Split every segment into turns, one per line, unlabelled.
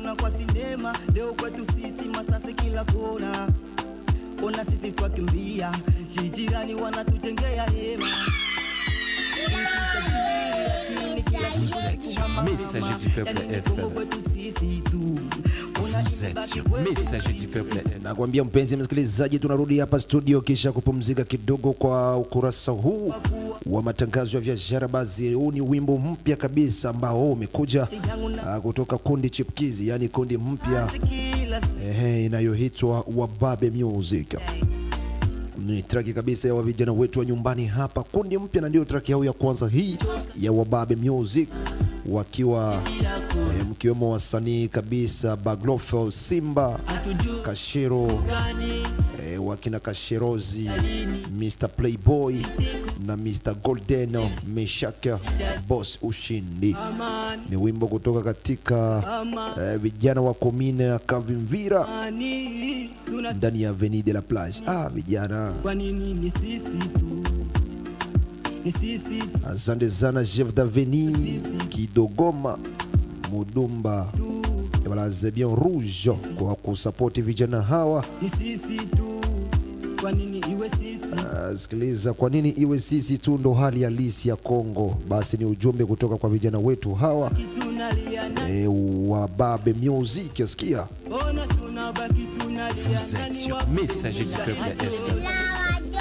tunaona kwa sinema, leo kwetu sisi masasi kila kona. Ona sisi twakimbia, jirani wanatujengea hema.
Messager du peuple FM. Messager du peuple FM.
Nakwambia mpenzi msikilizaji, tunarudi hapa studio kisha kupumzika kidogo kwa ukurasa huu wa matangazo ya biashara. Basi huu ni wimbo mpya kabisa ambao umekuja kutoka kundi chipkizi, yani kundi mpya inayoitwa Wababe Music. Ni traki kabisa ya vijana wetu wa nyumbani hapa, kundi mpya, na ndio traki yao ya kwanza hii ya Wababe Music, wakiwa mkiwemo wasanii kabisa Baglofel, Simba, Kashero, wakina Kasherozi, Mr. Playboy na Mr. Golden, Meshaka, Boss Ushindi. Ni wimbo kutoka katika vijana wa komine ya Kavimvira ndani ya Avenue de la Plage. Vijana,
kwa nini ni sisi tu? Ni sisi.
Asante sana chef d'Avenue Kidogoma Mudumba wala Zebion Rouge kwa kusapoti vijana hawa.
Ni sisi tu. Kwa nini iwe sisi?
Sikiliza, kwa nini iwe sisi tu ndo hali halisi ya Kongo. Basi ni ujumbe kutoka kwa vijana wetu hawa Wababe Music. Sikia.
Vous êtes sur Messager du peuple FM.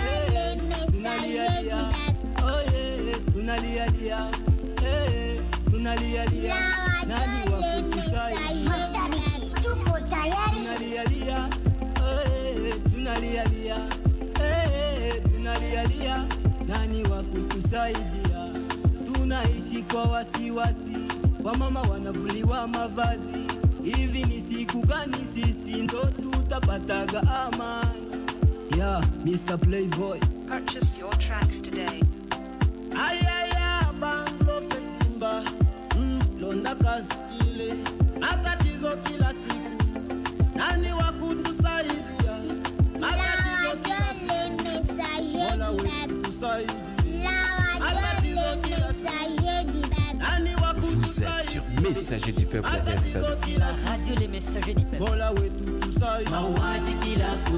Nani wa kutusaidia? Tunaishi kwa wasiwasi, wamama wanavuliwa mavazi. Hivi ni siku gani sisi ndo tutapataga amani? Yeah, Mr. Playboy.
Purchase your tracks today.
Ayaya, Bango Simba, Londa Kaskile, matatizo kila siku. Nani wa kutusaidia? Matatizo kila siku. Wala wetu tusaidia.
Vous êtes sur Messager du peuple FM.
La radio Les Messagers du peuple.